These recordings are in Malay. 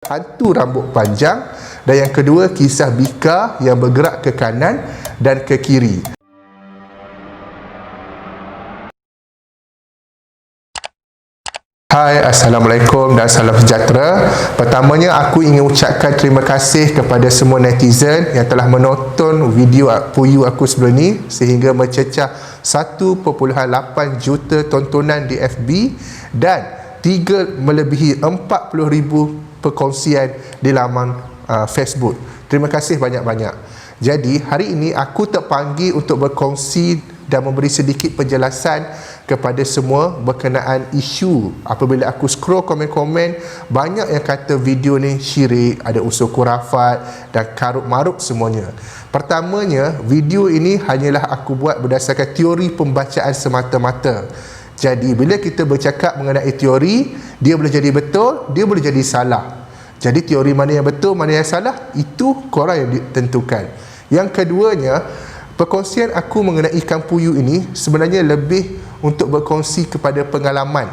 Hantu rambut panjang, dan yang kedua kisah bika yang bergerak ke kanan dan ke kiri. Hai, Assalamualaikum dan salam sejahtera. Pertamanya aku ingin ucapkan terima kasih kepada semua netizen yang telah menonton video puyu aku sebelum ni sehingga mencecah 1.8 juta tontonan di FB dan melebihi 40,000 perkongsian di laman Facebook. Terima kasih banyak-banyak. Jadi hari ini aku terpanggil untuk berkongsi dan memberi sedikit penjelasan kepada semua berkenaan isu. Apabila aku scroll komen-komen, banyak yang kata video ni syirik, ada unsur khurafat dan karut-marut semuanya. Pertamanya, video ini hanyalah aku buat berdasarkan teori pembacaan semata-mata. Jadi bila kita bercakap mengenai teori, dia boleh jadi betul, dia boleh jadi salah. Jadi teori mana yang betul, mana yang salah, itu korang yang ditentukan. Yang keduanya, perkongsian aku mengenai ikan puyuh ini sebenarnya lebih untuk berkongsi kepada pengalaman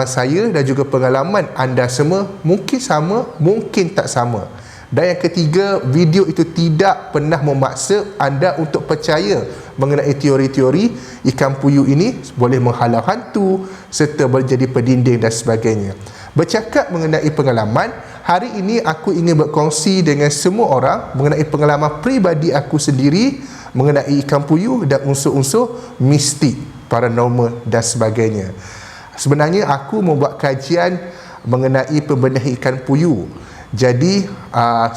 saya dan juga pengalaman anda semua. Mungkin sama, mungkin tak sama. Dan yang ketiga, video itu tidak pernah memaksa anda untuk percaya mengenai teori-teori ikan puyuh ini boleh menghalau hantu serta menjadi pendinding dan sebagainya. Bercakap mengenai pengalaman, hari ini aku ingin berkongsi dengan semua orang mengenai pengalaman peribadi aku sendiri mengenai ikan puyuh dan unsur-unsur mistik, paranormal dan sebagainya. Sebenarnya aku membuat kajian mengenai pembenahan ikan puyuh. Jadi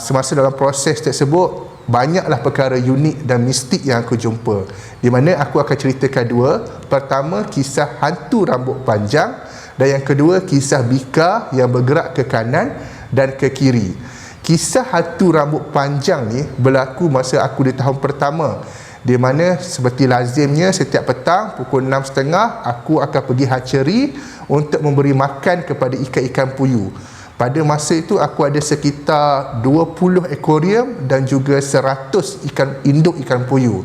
semasa dalam proses tersebut, banyaklah perkara unik dan mistik yang aku jumpa, di mana aku akan ceritakan dua. Pertama, kisah hantu rambut panjang, dan yang kedua kisah bika yang bergerak ke kanan dan ke kiri. Kisah hantu rambut panjang ni berlaku masa aku di tahun pertama, di mana seperti lazimnya setiap petang pukul 6.30 aku akan pergi hatchery untuk memberi makan kepada ikan-ikan puyuh. Pada masa itu aku ada sekitar 20 akuarium dan juga 100 induk ikan puyuh.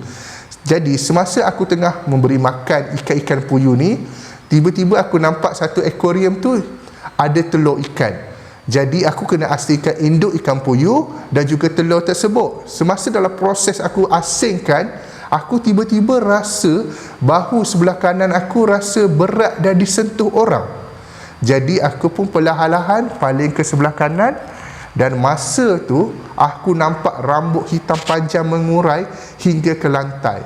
Jadi semasa aku tengah memberi makan ikan-ikan puyuh ni, tiba-tiba aku nampak satu akuarium tu ada telur ikan. Jadi aku kena asingkan induk ikan puyuh dan juga telur tersebut. Semasa dalam proses aku asingkan, aku tiba-tiba rasa bahu sebelah kanan aku rasa berat dan disentuh orang. Jadi aku pun perlahan-lahan paling ke sebelah kanan, dan masa tu aku nampak rambut hitam panjang mengurai hingga ke lantai.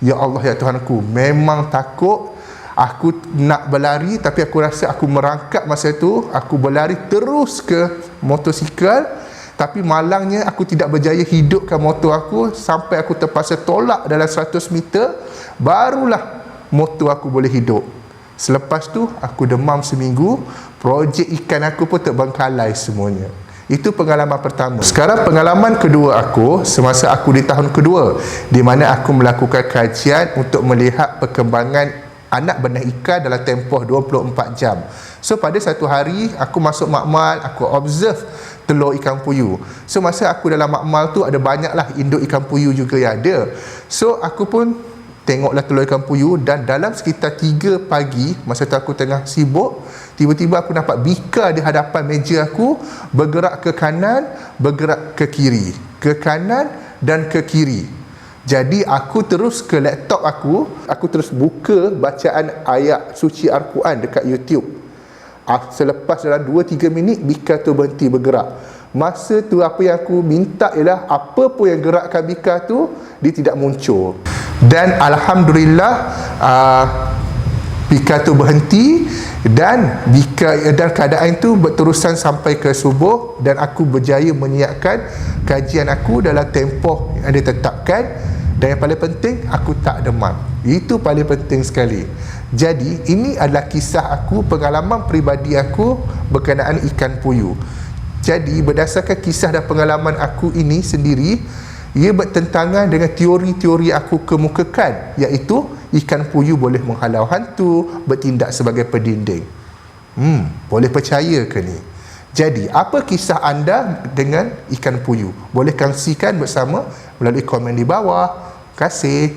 Ya Allah, ya Tuhanku, memang takut. Aku nak berlari tapi aku rasa aku merangkak masa tu. Aku berlari terus ke motosikal, tapi malangnya aku tidak berjaya hidupkan motor aku sampai aku terpaksa tolak dalam 100 meter, barulah motor aku boleh hidup. Selepas tu aku demam seminggu, projek ikan aku pun terbengkalai semuanya. Itu pengalaman pertama. Sekarang pengalaman kedua aku semasa aku di tahun kedua, di mana aku melakukan kajian untuk melihat perkembangan anak benih ikan dalam tempoh 24 jam. So pada satu hari aku masuk makmal, aku observe telur ikan puyuh. So masa aku dalam makmal tu ada banyaklah induk ikan puyuh juga yang ada. So aku pun tengoklah telur ikan puyuh, dan dalam sekitar 3 pagi masa tu aku tengah sibuk, tiba-tiba aku nampak bika di hadapan meja aku bergerak ke kanan, bergerak ke kiri, ke kanan dan ke kiri. Jadi aku terus ke laptop aku terus buka bacaan ayat suci Al-Quran dekat YouTube. Selepas dalam 2-3 minit bika tu berhenti bergerak. Masa tu apa yang aku minta ialah apa pun yang gerakkan bika tu, dia tidak muncul. Dan Alhamdulillah bika tu berhenti, dan keadaan itu berterusan sampai ke subuh, dan aku berjaya menyiapkan kajian aku dalam tempoh yang ditetapkan. Dan yang paling penting, aku tak demam. Itu paling penting sekali. Jadi ini adalah kisah aku, pengalaman peribadi aku berkenaan ikan puyuh. Jadi berdasarkan kisah dan pengalaman aku ini sendiri, ia bertentangan dengan teori-teori aku kemukakan, iaitu ikan puyuh boleh menghalau hantu, bertindak sebagai pendinding. Boleh percaya ke ni? Jadi apa kisah anda dengan ikan puyuh? Boleh kongsikan bersama melalui komen di bawah. Terima kasih.